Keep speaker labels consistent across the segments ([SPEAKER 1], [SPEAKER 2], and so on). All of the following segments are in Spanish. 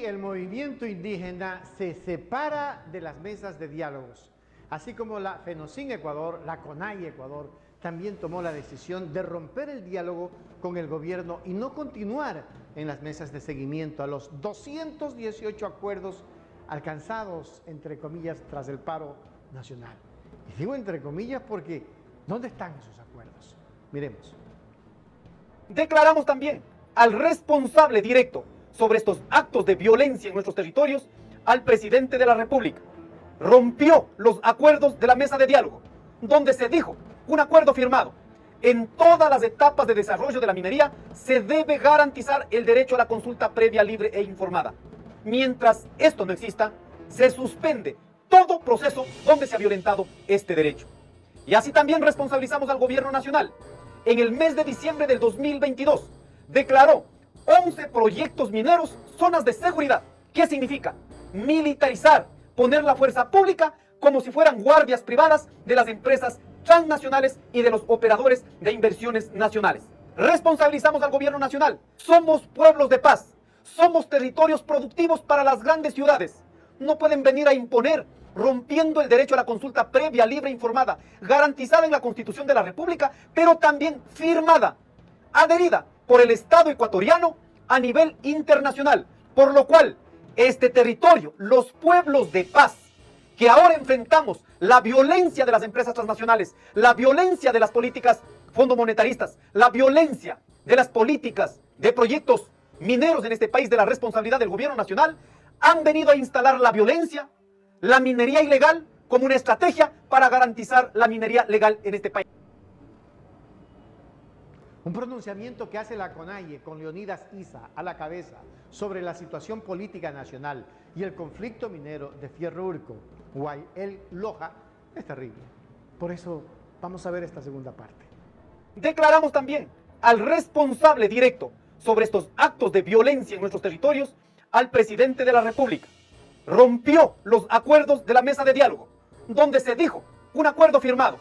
[SPEAKER 1] Hoy el movimiento indígena se separa de las mesas de diálogos, así como la FENOCIN Ecuador, la CONAIE Ecuador, también tomó la decisión de romper el diálogo con el gobierno y no continuar en las mesas de seguimiento a los 218 acuerdos alcanzados, entre comillas, tras el paro nacional. Y digo entre comillas porque ¿dónde están esos acuerdos? Miremos.
[SPEAKER 2] Declaramos también al responsable directo sobre estos actos de violencia en nuestros territorios al presidente de la República. Rompió los acuerdos de la mesa de diálogo, donde se dijo, un acuerdo firmado, en todas las etapas de desarrollo de la minería se debe garantizar el derecho a la consulta previa, libre e informada. Mientras esto no exista, se suspende todo proceso donde se ha violentado este derecho. Y así también responsabilizamos al gobierno nacional. En el mes de diciembre del 2022, declaró 11 proyectos mineros zonas de seguridad. ¿Qué significa? Militarizar, poner la fuerza pública como si fueran guardias privadas de las empresas transnacionales y de los operadores de inversiones nacionales. Responsabilizamos al gobierno nacional. Somos pueblos de paz. Somos territorios productivos para las grandes ciudades. No pueden venir a imponer, rompiendo el derecho a la consulta previa, libre e informada, garantizada en la Constitución de la República, pero también firmada, adherida por el Estado ecuatoriano a nivel internacional, por lo cual este territorio, los pueblos de paz, que ahora enfrentamos la violencia de las empresas transnacionales, la violencia de las políticas fondomonetaristas, la violencia de las políticas de proyectos mineros en este país, de la responsabilidad del gobierno nacional, han venido a instalar la violencia, la minería ilegal, como una estrategia para garantizar la minería legal en este país.
[SPEAKER 1] Un pronunciamiento que hace la CONAIE con Leonidas Issa a la cabeza sobre la situación política nacional y el conflicto minero de Fierro Urco, Guayel Loja, es terrible. Por eso vamos a ver esta segunda parte.
[SPEAKER 2] Declaramos también al responsable directo sobre estos actos de violencia en nuestros territorios al presidente de la República. Rompió los acuerdos de la mesa de diálogo, donde se dijo, un acuerdo firmado,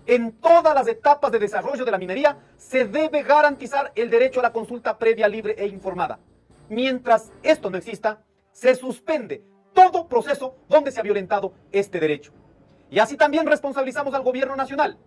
[SPEAKER 2] en todas las etapas de desarrollo de la minería se debe garantizar el derecho a la consulta previa, libre e informada. Mientras esto no exista, se suspende todo proceso donde se ha violentado este derecho. Y así también responsabilizamos al gobierno nacional.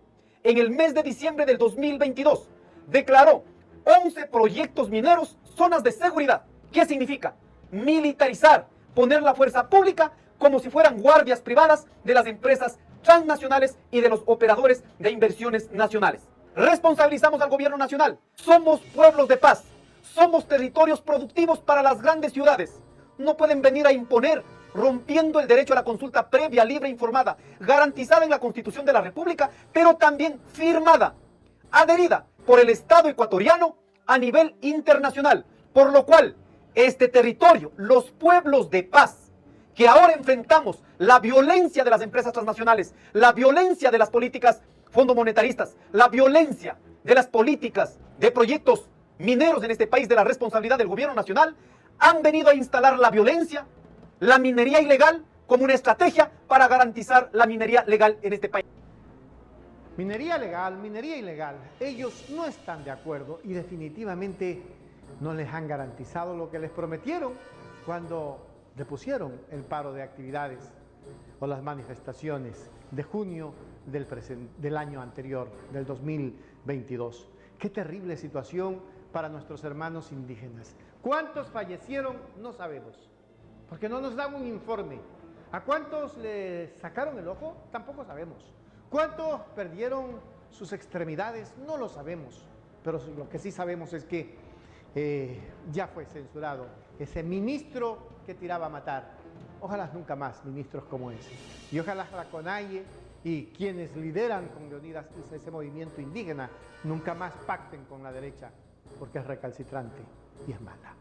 [SPEAKER 2] En el mes de diciembre del 2022, declaró 11 proyectos mineros zonas de seguridad. ¿Qué significa? Militarizar, poner la fuerza pública como si fueran guardias privadas de las empresas transnacionales y de los operadores de inversiones nacionales. Responsabilizamos al gobierno nacional. Somos pueblos de paz. Somos territorios productivos para las grandes ciudades. No pueden venir a imponer, rompiendo el derecho a la consulta previa, libre e informada, garantizada en la Constitución de la República, pero también firmada, adherida por el Estado ecuatoriano a nivel internacional, por lo cual este territorio, los pueblos de paz, que ahora enfrentamos la violencia de las empresas transnacionales, la violencia de las políticas fondomonetaristas, la violencia de las políticas de proyectos mineros en este país, de la responsabilidad del gobierno nacional, han venido a instalar la violencia, la minería ilegal, como una estrategia para garantizar la minería legal en este país.
[SPEAKER 1] Minería legal, minería ilegal, ellos no están de acuerdo y definitivamente no les han garantizado lo que les prometieron cuando depusieron el paro de actividades o las manifestaciones de junio del año anterior, del 2022. Qué terrible situación para nuestros hermanos indígenas. ¿Cuántos fallecieron? No sabemos, porque no nos dan un informe. ¿A cuántos les sacaron el ojo? Tampoco sabemos. ¿Cuántos perdieron sus extremidades? No lo sabemos, pero lo que sí sabemos es que ya fue censurado ese ministro que tiraba a matar. Ojalá nunca más ministros como ese. Y ojalá la CONAIE y quienes lideran con Leonidas Issa ese movimiento indígena nunca más pacten con la derecha, porque es recalcitrante y es mala.